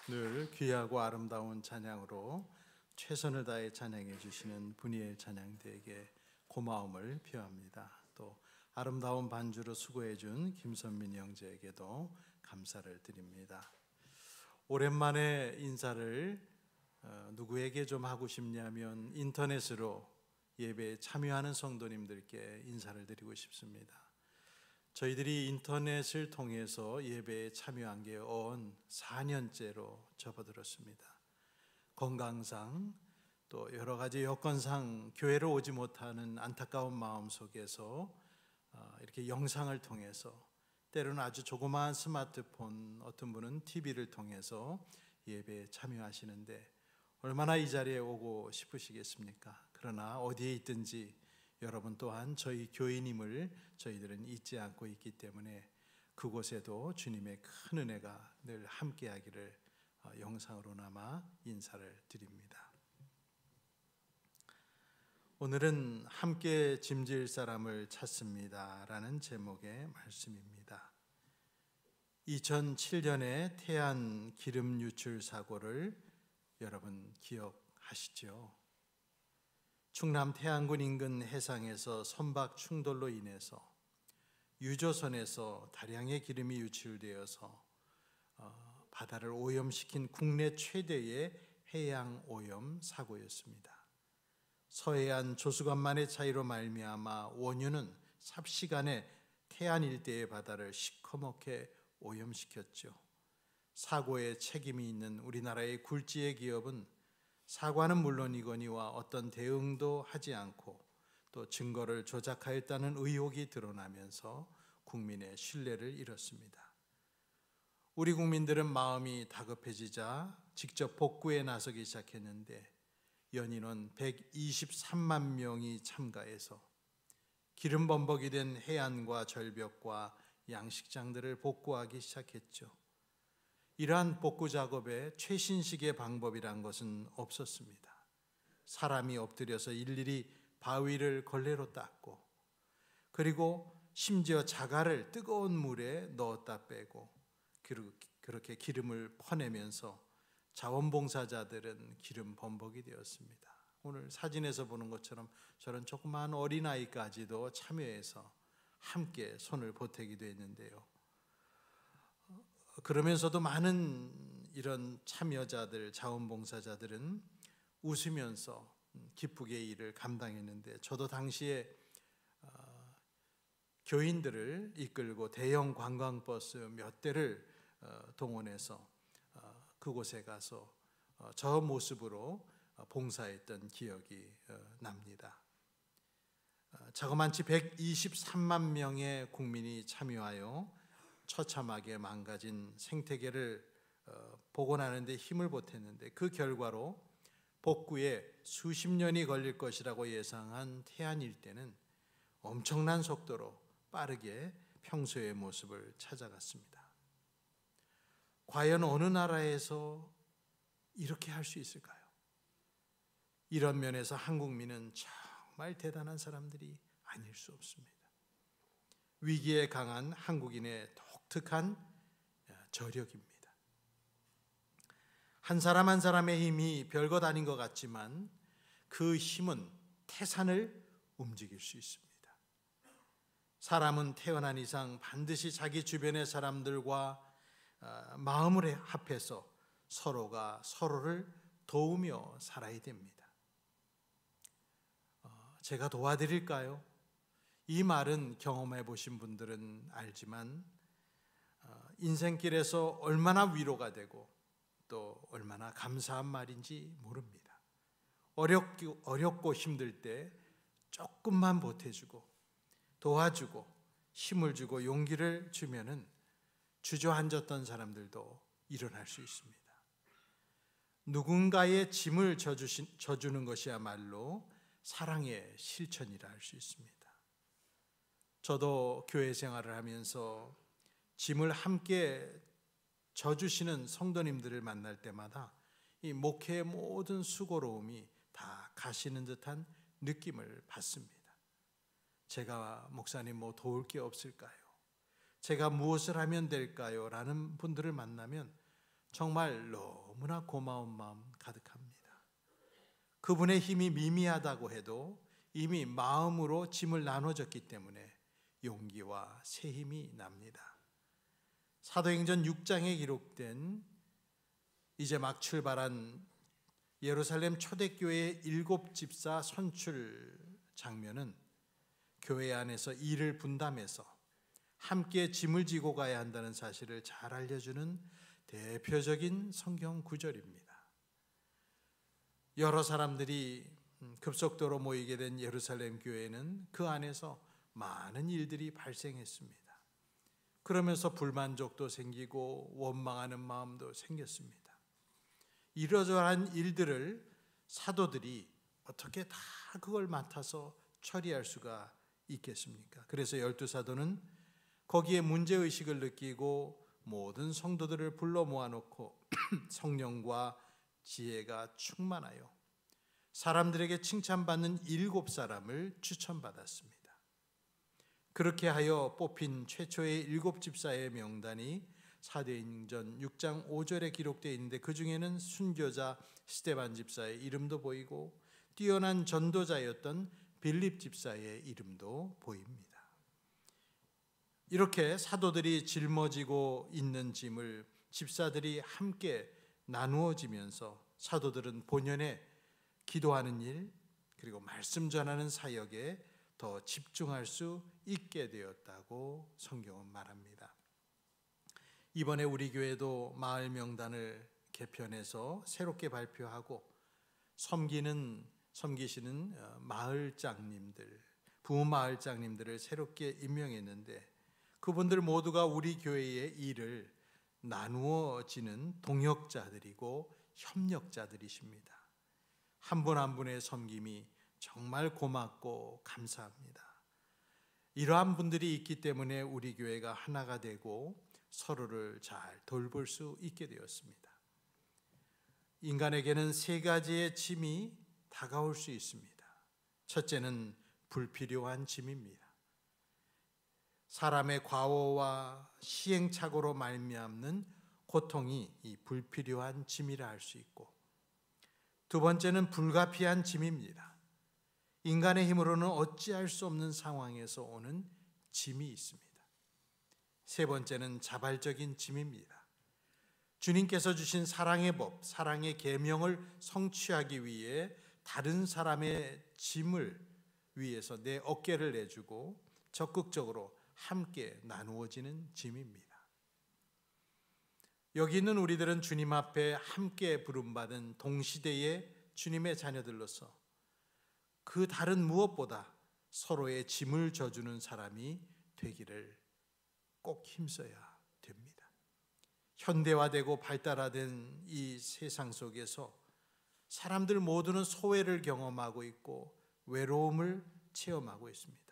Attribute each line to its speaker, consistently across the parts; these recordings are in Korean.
Speaker 1: 늘 귀하고 아름다운 찬양으로 최선을 다해 찬양해 주시는 분이엘 찬양대에게 고마움을 표합니다. 또 아름다운 반주로 수고해 준 김선민 형제에게도 감사를 드립니다. 오랜만에 인사를 누구에게 좀 하고 싶냐면 인터넷으로 예배에 참여하는 성도님들께 인사를 드리고 싶습니다. 저희들이 인터넷을 통해서 예배에 참여한 게 온 4년째로 접어들었습니다. 건강상 또 여러 가지 여건상 교회로 오지 못하는 안타까운 마음 속에서 이렇게 영상을 통해서 때로는 아주 조그마한 스마트폰, 어떤 분은 TV를 통해서 예배에 참여하시는데 얼마나 이 자리에 오고 싶으시겠습니까? 그러나 어디에 있든지 여러분 또한 저희 교인임을 저희들은 잊지 않고 있기 때문에 그곳에도 주님의 큰 은혜가 늘 함께하기를 영상으로나마 인사를 드립니다. 오늘은 함께 짐질 사람을 찾습니다 라는 제목의 말씀입니다. 2007년에 태안 기름 유출 사고를 여러분 기억하시죠? 충남 태안군 인근 해상에서 선박 충돌로 인해서 유조선에서 다량의 기름이 유출되어서 바다를 오염시킨 국내 최대의 해양 오염 사고였습니다. 서해안 조수간만의 차이로 말미암아 원유는 삽시간에 태안 일대의 바다를 시커멓게 오염시켰죠. 사고에 책임이 있는 우리나라의 굴지의 기업은 사과는 물론이거니와 어떤 대응도 하지 않고 또 증거를 조작하였다는 의혹이 드러나면서 국민의 신뢰를 잃었습니다. 우리 국민들은 마음이 다급해지자 직접 복구에 나서기 시작했는데 연인원 123만 명이 참가해서 기름 범벅이 된 해안과 절벽과 양식장들을 복구하기 시작했죠. 이러한 복구 작업에 최신식의 방법이란 것은 없었습니다. 사람이 엎드려서 일일이 바위를 걸레로 닦고 그리고 심지어 자갈을 뜨거운 물에 넣었다 빼고 그렇게 기름을 퍼내면서 자원봉사자들은 기름 범벅이 되었습니다. 오늘 사진에서 보는 것처럼 저런 조그마한 어린아이까지도 참여해서 함께 손을 보태기도 했는데요. 그러면서도 많은 이런 참여자들, 자원봉사자들은 웃으면서 기쁘게 일을 감당했는데 저도 당시에 교인들을 이끌고 대형 관광버스 몇 대를 동원해서 그곳에 가서 저 모습으로 봉사했던 기억이 납니다. 자그만치 123만 명의 국민이 참여하여 처참하게 망가진 생태계를 복원하는 데 힘을 보탰는데 그 결과로 복구에 수십 년이 걸릴 것이라고 예상한 태안 일대는 엄청난 속도로 빠르게 평소의 모습을 찾아갔습니다. 과연 어느 나라에서 이렇게 할 수 있을까요? 이런 면에서 한국민은 정말 대단한 사람들이 아닐 수 없습니다. 위기에 강한 한국인의 독특한 저력입니다. 한 사람 한 사람의 힘이 별것 아닌 것 같지만 그 힘은 태산을 움직일 수 있습니다. 사람은 태어난 이상 반드시 자기 주변의 사람들과 마음을 합해서 서로가 서로를 도우며 살아야 됩니다. 제가 도와드릴까요? 이 말은 경험해 보신 분들은 알지만 인생길에서 얼마나 위로가 되고 또 얼마나 감사한 말인지 모릅니다. 어렵고 힘들 때 조금만 보태주고 도와주고 힘을 주고 용기를 주면은 주저앉았던 사람들도 일어날 수 있습니다. 누군가의 짐을 져주는 것이야말로 사랑의 실천이라 할 수 있습니다. 저도 교회 생활을 하면서 짐을 함께 져주시는 성도님들을 만날 때마다 이 목회의 모든 수고로움이 다 가시는 듯한 느낌을 받습니다. 제가 목사님 뭐 도울 게 없을까요? 제가 무엇을 하면 될까요? 라는 분들을 만나면 정말 너무나 고마운 마음 가득합니다. 그분의 힘이 미미하다고 해도 이미 마음으로 짐을 나눠줬기 때문에 용기와 새 힘이 납니다. 사도행전 6장에 기록된 이제 막 출발한 예루살렘 초대교회의 7집사 선출 장면은 교회 안에서 일을 분담해서 함께 짐을 지고 가야 한다는 사실을 잘 알려주는 대표적인 성경 구절입니다. 여러 사람들이 급속도로 모이게 된 예루살렘 교회는 그 안에서 많은 일들이 발생했습니다. 그러면서 불만족도 생기고 원망하는 마음도 생겼습니다. 이러저러한 일들을 사도들이 어떻게 다 그걸 맡아서 처리할 수가 있겠습니까? 그래서 12사도는 거기에 문제의식을 느끼고 모든 성도들을 불러 모아놓고 성령과 지혜가 충만하여 사람들에게 칭찬받는 7사람을 추천받았습니다. 그렇게 하여 뽑힌 최초의 7집사의 명단이 사도행전 6장 5절에 기록되어 있는데 그 중에는 순교자 스데반 집사의 이름도 보이고 뛰어난 전도자였던 빌립 집사의 이름도 보입니다. 이렇게 사도들이 짊어지고 있는 짐을 집사들이 함께 나누어지면서 사도들은 본연의 기도하는 일 그리고 말씀 전하는 사역에 더 집중할 수 있게 되었다고 성경은 말합니다. 이번에 우리 교회도 마을 명단을 개편해서 새롭게 발표하고 섬기시는 마을장님들, 부마을장님들을 새롭게 임명했는데 그분들 모두가 우리 교회의 일을 나누어지는 동역자들이고 협력자들이십니다. 한 분 한 분의 섬김이 정말 고맙고 감사합니다. 이러한 분들이 있기 때문에 우리 교회가 하나가 되고 서로를 잘 돌볼 수 있게 되었습니다. 인간에게는 3가지의 짐이 다가올 수 있습니다. 첫째는 불필요한 짐입니다. 사람의 과오와 시행착오로 말미암는 고통이 이 불필요한 짐이라 할 수 있고, 두 번째는 불가피한 짐입니다. 인간의 힘으로는 어찌할 수 없는 상황에서 오는 짐이 있습니다. 세 번째는 자발적인 짐입니다. 주님께서 주신 사랑의 법, 사랑의 계명을 성취하기 위해 다른 사람의 짐을 위해서 내 어깨를 내주고 적극적으로 함께 나누어지는 짐입니다. 여기 있는 우리들은 주님 앞에 함께 부름받은 동시대의 주님의 자녀들로서 그 다른 무엇보다 서로의 짐을 져주는 사람이 되기를 꼭 힘써야 됩니다. 현대화되고 발달화된 이 세상 속에서 사람들 모두는 소외를 경험하고 있고 외로움을 체험하고 있습니다.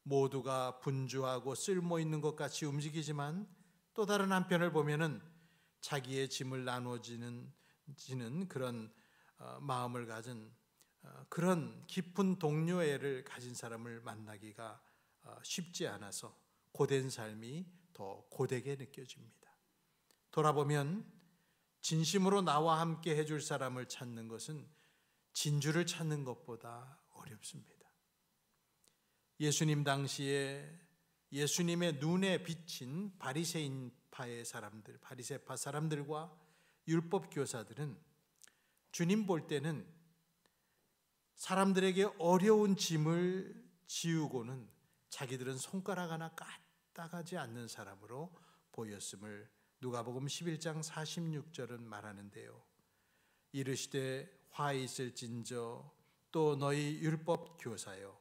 Speaker 1: 모두가 분주하고 쓸모 있는 것 같이 움직이지만 또 다른 한편을 보면은 자기의 짐을 나눠지는 그런 마음을 가진 그런 깊은 동료애를 가진 사람을 만나기가 쉽지 않아서 고된 삶이 더 고되게 느껴집니다. 돌아보면 진심으로 나와 함께 해줄 사람을 찾는 것은 진주를 찾는 것보다 어렵습니다. 예수님 당시에 예수님의 눈에 비친 바리새파 사람들과 율법 교사들은 주님 볼 때는 사람들에게 어려운 짐을 지우고는 자기들은 손가락 하나 까딱하지 않는 사람으로 보였음을 누가복음 11장 46절은 말하는데요. 이르시되 화 있을진저 또 너희 율법 교사여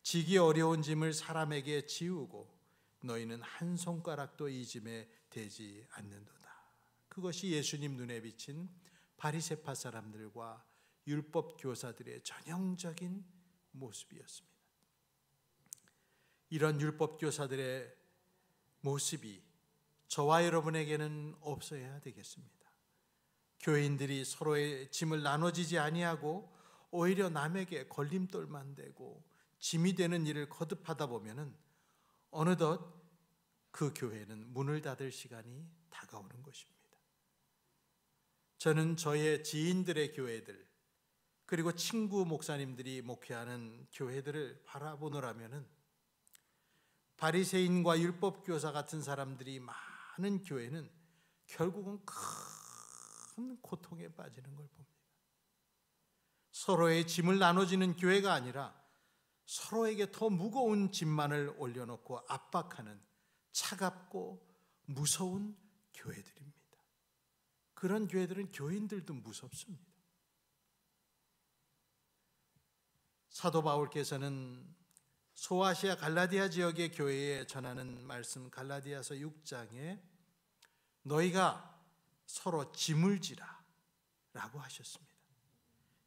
Speaker 1: 지기 어려운 짐을 사람에게 지우고 너희는 한 손가락도 이 짐에 대지 않는도다. 그것이 예수님 눈에 비친 바리새파 사람들과 율법 교사들의 전형적인 모습이었습니다. 이런 율법 교사들의 모습이 저와 여러분에게는 없어야 되겠습니다. 교인들이 서로의 짐을 나눠지지 아니하고 오히려 남에게 걸림돌만 되고 짐이 되는 일을 거듭하다 보면은 어느덧 그 교회는 문을 닫을 시간이 다가오는 것입니다. 저는 저의 지인들의 교회들, 그리고 친구 목사님들이 목회하는 교회들을 바라보노라면은 바리새인과 율법교사 같은 사람들이 많은 교회는 결국은 큰 고통에 빠지는 걸 봅니다. 서로의 짐을 나눠지는 교회가 아니라 서로에게 더 무거운 짐만을 올려놓고 압박하는 차갑고 무서운 교회들입니다. 그런 교회들은 교인들도 무섭습니다. 사도 바울께서는 소아시아 갈라디아 지역의 교회에 전하는 말씀 갈라디아서 6장에 너희가 서로 짐을 지라 라고 하셨습니다.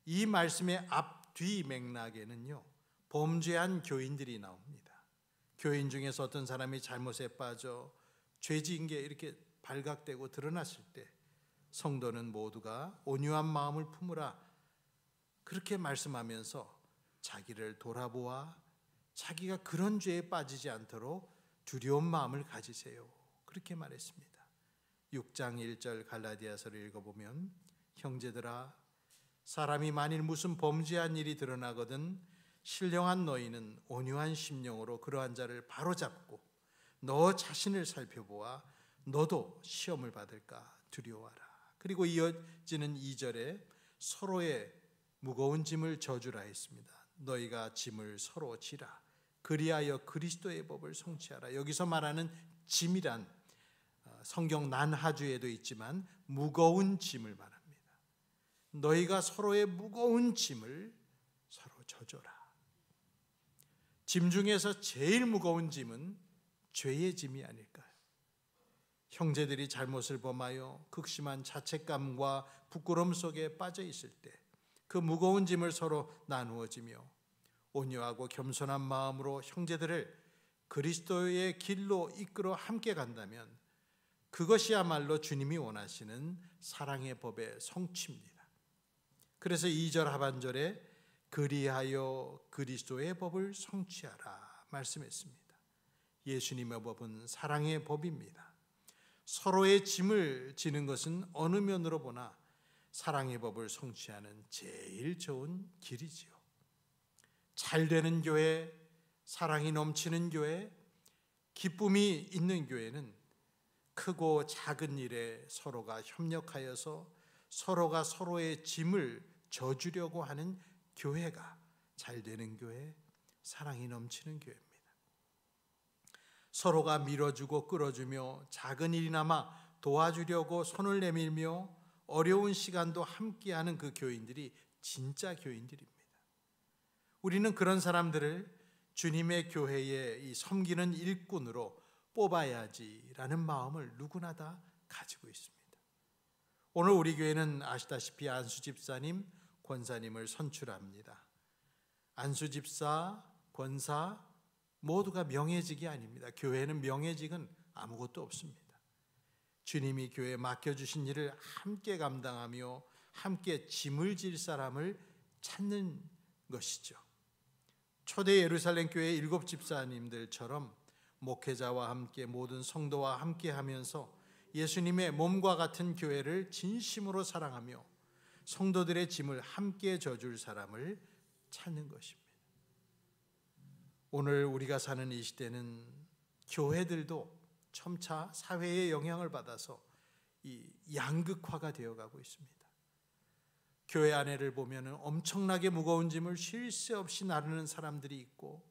Speaker 1: 이 말씀의 앞뒤 맥락에는요, 범죄한 교인들이 나옵니다. 교인 중에서 어떤 사람이 잘못에 빠져 죄 지은 게 이렇게 발각되고 드러났을 때 성도는 모두가 온유한 마음을 품으라 그렇게 말씀하면서 자기를 돌아보아 자기가 그런 죄에 빠지지 않도록 두려운 마음을 가지세요 그렇게 말했습니다. 6장 1절 갈라디아서를 읽어보면 형제들아 사람이 만일 무슨 범죄한 일이 드러나거든 신령한 너희는 온유한 심령으로 그러한 자를 바로잡고 너 자신을 살펴보아 너도 시험을 받을까 두려워하라. 그리고 이어지는 2절에 서로의 무거운 짐을 져주라 했습니다. 너희가 짐을 서로 지라 그리하여 그리스도의 법을 성취하라. 여기서 말하는 짐이란 성경 난하주에도 있지만 무거운 짐을 말합니다. 너희가 서로의 무거운 짐을 서로 져줘라. 짐 중에서 제일 무거운 짐은 죄의 짐이 아닐까요? 형제들이 잘못을 범하여 극심한 자책감과 부끄러움 속에 빠져 있을 때 그 무거운 짐을 서로 나누어지며 온유하고 겸손한 마음으로 형제들을 그리스도의 길로 이끌어 함께 간다면 그것이야말로 주님이 원하시는 사랑의 법의 성취입니다. 그래서 2절 하반절에 그리하여 그리스도의 법을 성취하라 말씀했습니다. 예수님의 법은 사랑의 법입니다. 서로의 짐을 지는 것은 어느 면으로 보나 사랑의 법을 성취하는 제일 좋은 길이지요. 잘되는 교회, 사랑이 넘치는 교회, 기쁨이 있는 교회는 크고 작은 일에 서로가 협력하여서 서로가 서로의 짐을 져주려고 하는 교회가 잘되는 교회, 사랑이 넘치는 교회입니다. 서로가 밀어주고 끌어주며 작은 일이나마 도와주려고 손을 내밀며 어려운 시간도 함께하는 그 교인들이 진짜 교인들입니다. 우리는 그런 사람들을 주님의 교회에 이 섬기는 일꾼으로 뽑아야지라는 마음을 누구나 다 가지고 있습니다. 오늘 우리 교회는 아시다시피 안수 집사님, 권사님을 선출합니다. 안수 집사, 권사 모두가 명예직이 아닙니다. 교회는 명예직은 아무것도 없습니다. 주님이 교회에 맡겨주신 일을 함께 감당하며 함께 짐을 질 사람을 찾는 것이죠. 초대 예루살렘 교회 7 집사님들처럼 목회자와 함께 모든 성도와 함께 하면서 예수님의 몸과 같은 교회를 진심으로 사랑하며 성도들의 짐을 함께 져줄 사람을 찾는 것입니다. 오늘 우리가 사는 이 시대는 교회들도 점차 사회의 영향을 받아서 이 양극화가 되어가고 있습니다. 교회 안에를 보면 엄청나게 무거운 짐을 쉴 새 없이 나르는 사람들이 있고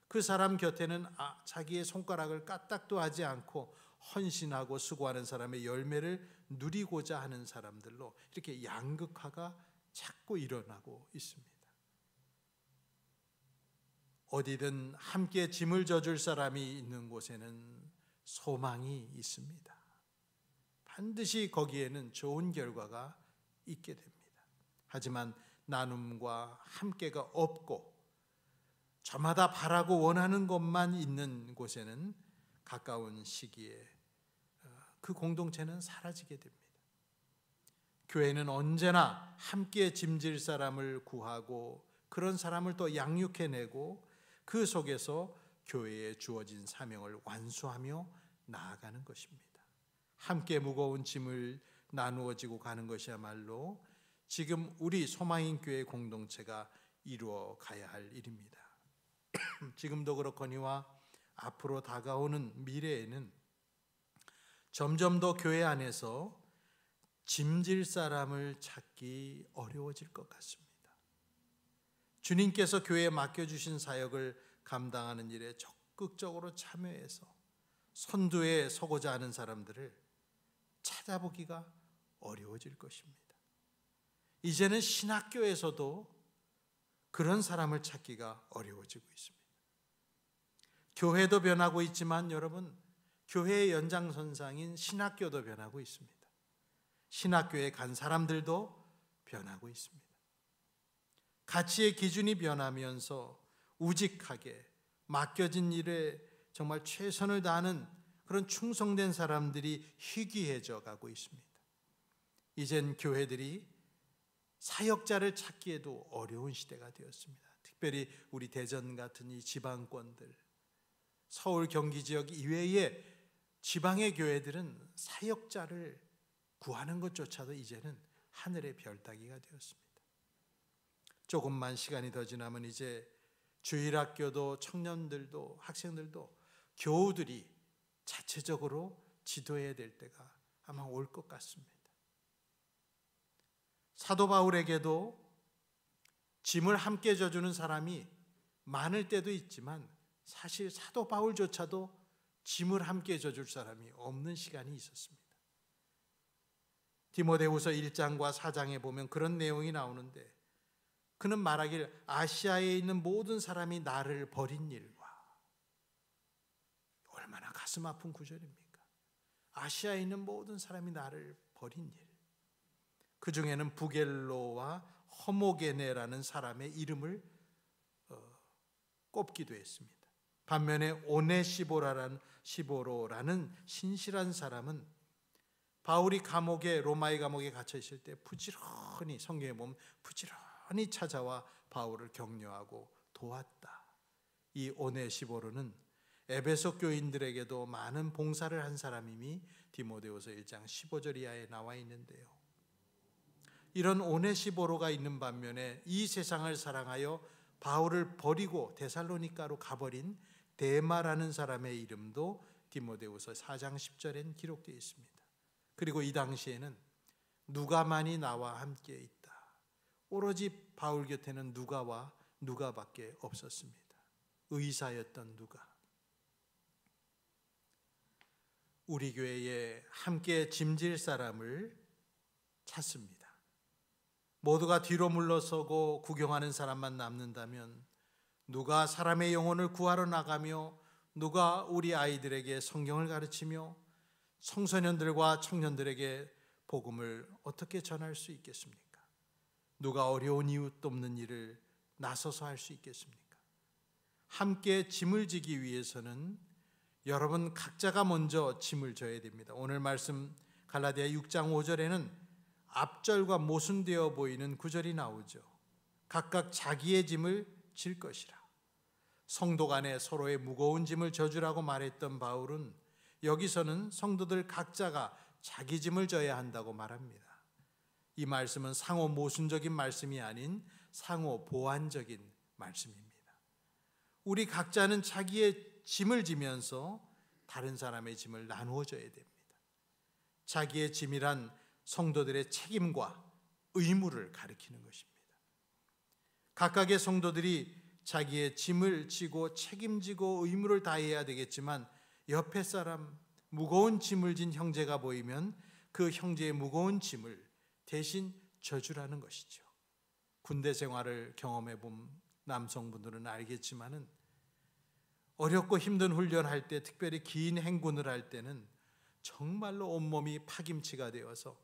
Speaker 1: 그 사람 곁에는 자기의 손가락을 까딱도 하지 않고 헌신하고 수고하는 사람의 열매를 누리고자 하는 사람들로 이렇게 양극화가 자꾸 일어나고 있습니다. 어디든 함께 짐을 져줄 사람이 있는 곳에는 소망이 있습니다. 반드시 거기에는 좋은 결과가 있게 됩니다. 하지만 나눔과 함께가 없고 저마다 바라고 원하는 것만 있는 곳에는 가까운 시기에 그 공동체는 사라지게 됩니다. 교회는 언제나 함께 짐질 사람을 구하고 그런 사람을 또 양육해내고 그 속에서 교회에 주어진 사명을 완수하며 나아가는 것입니다. 함께 무거운 짐을 나누어지고 가는 것이야말로 지금 우리 소망인교회 공동체가 이루어 가야 할 일입니다. 지금도 그렇거니와 앞으로 다가오는 미래에는 점점 더 교회 안에서 짐질 사람을 찾기 어려워질 것 같습니다. 주님께서 교회에 맡겨주신 사역을 감당하는 일에 적극적으로 참여해서 선두에 서고자 하는 사람들을 찾아보기가 어려워질 것입니다. 이제는 신학교에서도 그런 사람을 찾기가 어려워지고 있습니다. 교회도 변하고 있지만 여러분, 교회의 연장선상인 신학교도 변하고 있습니다. 신학교에 간 사람들도 변하고 있습니다. 가치의 기준이 변하면서 우직하게 맡겨진 일에 정말 최선을 다하는 그런 충성된 사람들이 희귀해져 가고 있습니다. 이젠 교회들이 사역자를 찾기에도 어려운 시대가 되었습니다. 특별히 우리 대전 같은 이 지방권들, 서울 경기 지역 이외의 지방의 교회들은 사역자를 구하는 것조차도 이제는 하늘의 별 따기가 되었습니다. 조금만 시간이 더 지나면 이제 주일학교도 청년들도 학생들도 교우들이 자체적으로 지도해야 될 때가 아마 올 것 같습니다. 사도 바울에게도 짐을 함께 져주는 사람이 많을 때도 있지만 사실 사도 바울조차도 짐을 함께 져줄 사람이 없는 시간이 있었습니다. 디모데후서 1장과 4장에 보면 그런 내용이 나오는데 그는 말하길 아시아에 있는 모든 사람이 나를 버린 일과, 얼마나 가슴 아픈 구절입니까? 아시아에 있는 모든 사람이 나를 버린 일, 그 중에는 부겔로와 허모게네라는 사람의 이름을 꼽기도 했습니다. 반면에 오네시보로라는 신실한 사람은 바울이 로마의 감옥에 갇혀 있을 때 부지런히, 성경에 보면 부지런히 찾아와 바울을 격려하고 도왔다. 이 오네시보로는 에베소 교인들에게도 많은 봉사를 한 사람임이 디모데후서 1장 15절 이하에 나와 있는데요. 이런 오네시보로가 있는 반면에 이 세상을 사랑하여 바울을 버리고 데살로니가로 가버린 데마라는 사람의 이름도 디모데후서 4장 10절엔 기록되어 있습니다. 그리고 이 당시에는 누가만이 나와 함께 있다. 오로지 바울 곁에는 누가밖에 없었습니다. 의사였던 누가. 우리 교회에 함께 짐질 사람을 찾습니다. 모두가 뒤로 물러서고 구경하는 사람만 남는다면 누가 사람의 영혼을 구하러 나가며 누가 우리 아이들에게 성경을 가르치며 청소년들과 청년들에게 복음을 어떻게 전할 수 있겠습니까? 누가 어려운 이웃 돕는 일을 나서서 할 수 있겠습니까? 함께 짐을 지기 위해서는 여러분 각자가 먼저 짐을 져야 됩니다. 오늘 말씀 갈라디아 6장 5절에는 앞절과 모순되어 보이는 구절이 나오죠. 각각 자기의 짐을 질 것이라. 성도 간에 서로의 무거운 짐을 져주라고 말했던 바울은 여기서는 성도들 각자가 자기 짐을 져야 한다고 말합니다. 이 말씀은 상호 모순적인 말씀이 아닌 상호 보완적인 말씀입니다. 우리 각자는 자기의 짐을 지면서 다른 사람의 짐을 나누어 줘야 됩니다. 자기의 짐이란 성도들의 책임과 의무를 가리키는 것입니다. 각각의 성도들이 자기의 짐을 지고 책임지고 의무를 다해야 되겠지만 옆에 사람 무거운 짐을 진 형제가 보이면 그 형제의 무거운 짐을 대신 져주라는 것이죠. 군대 생활을 경험해 본 남성분들은 알겠지만은 어렵고 힘든 훈련할 때, 특별히 긴 행군을 할 때는 정말로 온몸이 파김치가 되어서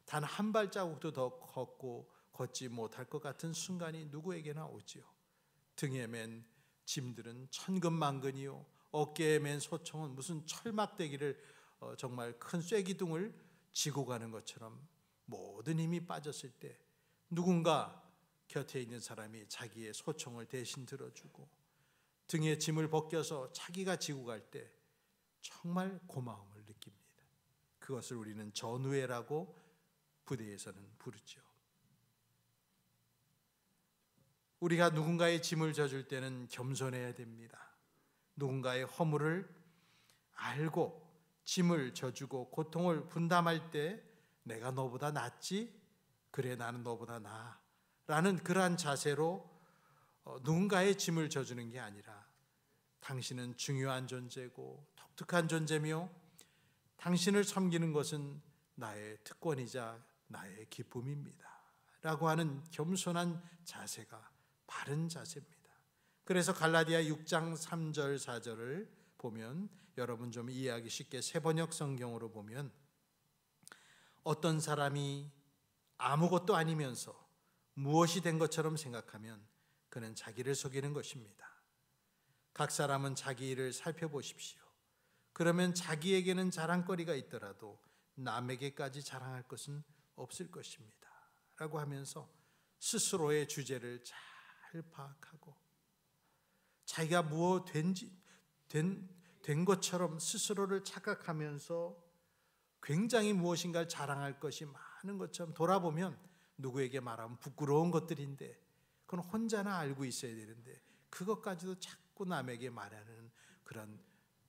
Speaker 1: 단 한 발자국도 더 걷지 못할 것 같은 순간이 누구에게나 오지요. 등에 맨 짐들은 천근만근이요, 어깨에 맨 소총은 무슨 철막대기를 정말 큰 쐐기둥을 지고 가는 것처럼 모든 힘이 빠졌을 때 누군가 곁에 있는 사람이 자기의 소총을 대신 들어주고 등에 짐을 벗겨서 자기가 지고 갈 때 정말 고마움을 느낍니다. 그것을 우리는 전우애라고 부대에서는 부르죠. 우리가 누군가의 짐을 져줄 때는 겸손해야 됩니다. 누군가의 허물을 알고 짐을 져주고 고통을 분담할 때 내가 너보다 낫지? 그래, 나는 너보다 나아 라는 그러한 자세로 누군가의 짐을 져주는 게 아니라 당신은 중요한 존재고 독특한 존재며 당신을 섬기는 것은 나의 특권이자 나의 기쁨입니다 라고 하는 겸손한 자세가 바른 자세입니다. 그래서 갈라디아 6장 3절 4절을 보면, 여러분 좀 이해하기 쉽게 새번역 성경으로 보면, 어떤 사람이 아무것도 아니면서 무엇이 된 것처럼 생각하면 그는 자기를 속이는 것입니다. 각 사람은 자기 일을 살펴보십시오. 그러면 자기에게는 자랑거리가 있더라도 남에게까지 자랑할 것은 없을 것입니다 라고 하면서 스스로의 주제를 잘 파악하고 자기가 무엇 된 것처럼 스스로를 착각하면서 굉장히 무엇인가를 자랑할 것이 많은 것처럼 돌아보면 누구에게 말하면 부끄러운 것들인데 그건 혼자나 알고 있어야 되는데 그것까지도 자꾸 남에게 말하는 그런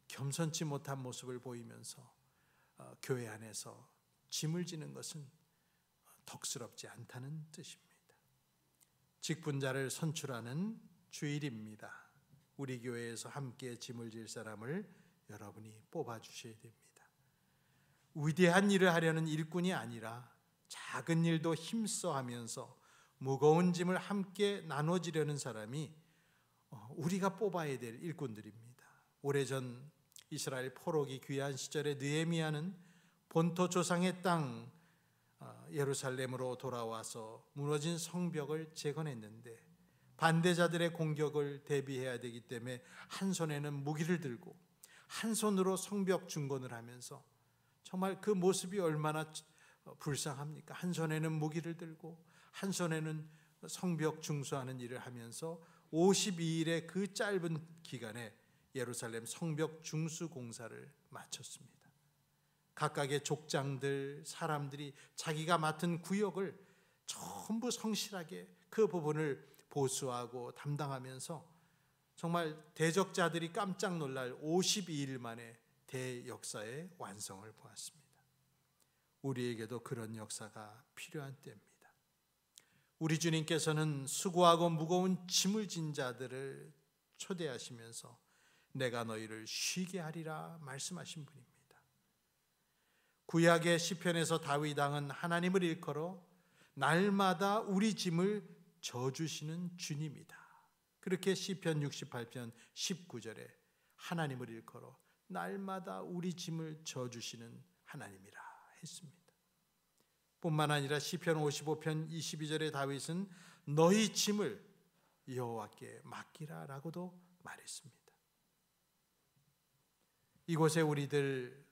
Speaker 1: 겸손치 못한 모습을 보이면서 교회 안에서 짐을 지는 것은 덕스럽지 않다는 뜻입니다. 직분자를 선출하는 주일입니다. 우리 교회에서 함께 짐을 질 사람을 여러분이 뽑아주셔야 됩니다. 위대한 일을 하려는 일꾼이 아니라 작은 일도 힘써 하면서 무거운 짐을 함께 나눠지려는 사람이 우리가 뽑아야 될 일꾼들입니다. 오래전 이스라엘 포로기 귀한 시절에 느헤미야는 본토 조상의 땅 예루살렘으로 돌아와서 무너진 성벽을 재건했는데 반대자들의 공격을 대비해야 되기 때문에 한 손에는 무기를 들고 한 손으로 성벽 중건을 하면서 정말 그 모습이 얼마나 불쌍합니까? 한 손에는 무기를 들고 한 손에는 성벽 중수하는 일을 하면서 52일의 그 짧은 기간에 예루살렘 성벽 중수 공사를 마쳤습니다. 각각의 족장들, 사람들이 자기가 맡은 구역을 전부 성실하게 그 부분을 보수하고 담당하면서 정말 대적자들이 깜짝 놀랄 52일 만에 대역사의 완성을 보았습니다. 우리에게도 그런 역사가 필요한 때입니다. 우리 주님께서는 수고하고 무거운 짐을 진 자들을 초대하시면서 내가 너희를 쉬게 하리라 말씀하신 분입니다. 구약의 시편에서 다윗 왕은 하나님을 일컬어 날마다 우리 짐을 져주시는 주님이다. 그렇게 시편 68편 19절에 하나님을 일컬어 날마다 우리 짐을 져주시는 하나님이라 했습니다. 뿐만 아니라 시편 55편 22절에 다윗은 너희 짐을 여호와께 맡기라 라고도 말했습니다. 이곳에 우리들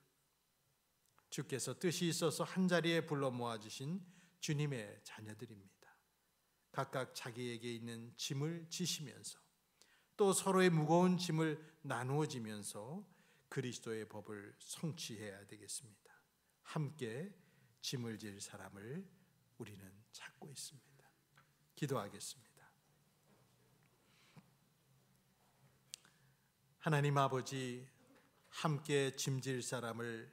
Speaker 1: 주께서 뜻이 있어서 한자리에 불러 모아주신 주님의 자녀들입니다. 각각 자기에게 있는 짐을 지시면서 또 서로의 무거운 짐을 나누어지면서 그리스도의 법을 성취해야 되겠습니다. 함께 짐을 질 사람을 우리는 찾고 있습니다. 기도하겠습니다. 하나님 아버지, 함께 짐질 사람을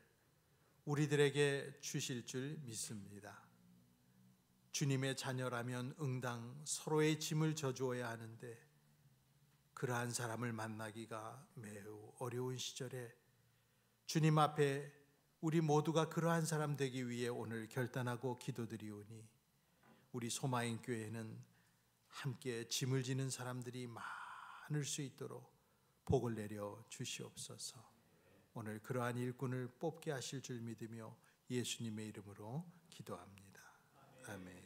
Speaker 1: 우리들에게 주실 줄 믿습니다. 주님의 자녀라면 응당 서로의 짐을 져주어야 하는데 그러한 사람을 만나기가 매우 어려운 시절에 주님 앞에 우리 모두가 그러한 사람 되기 위해 오늘 결단하고 기도드리오니 우리 소마인 교회는 함께 짐을 지는 사람들이 많을 수 있도록 복을 내려 주시옵소서. 오늘 그러한 일꾼을 뽑게 하실 줄 믿으며 예수님의 이름으로 기도합니다. 아멘.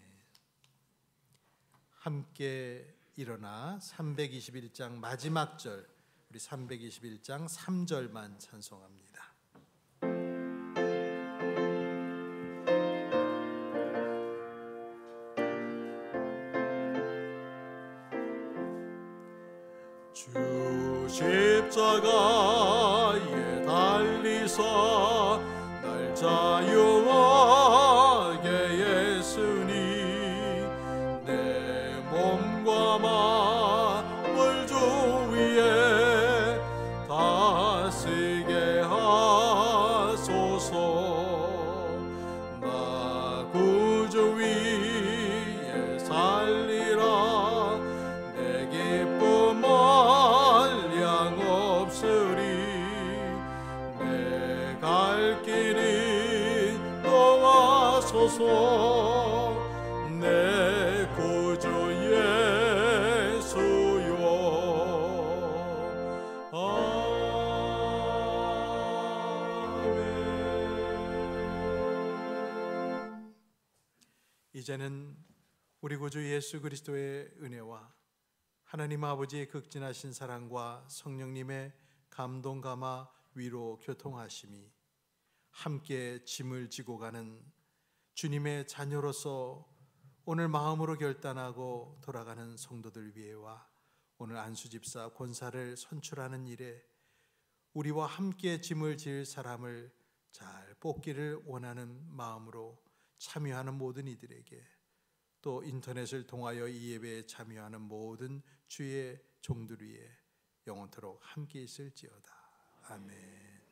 Speaker 1: 함께 일어나 321장 마지막 절, 우리 321장 3절만 찬송합니다. 주 십자가에 달리사 날 자유하게 하소서. 내 구주 예수여. 아멘. 이제는 우리 구주 예수 그리스도의 은혜와 하나님 아버지의 극진하신 사랑과 성령님의 감동 감화 위로 교통하심이 함께 짐을 지고 가는 주님의 자녀로서 오늘 마음으로 결단하고 돌아가는 성도들 위에와 오늘 안수집사 권사를 선출하는 일에 우리와 함께 짐을 질 사람을 잘 뽑기를 원하는 마음으로 참여하는 모든 이들에게, 또 인터넷을 통하여 이 예배에 참여하는 모든 주의 종들 위에 영원토록 함께 있을지어다. 아멘.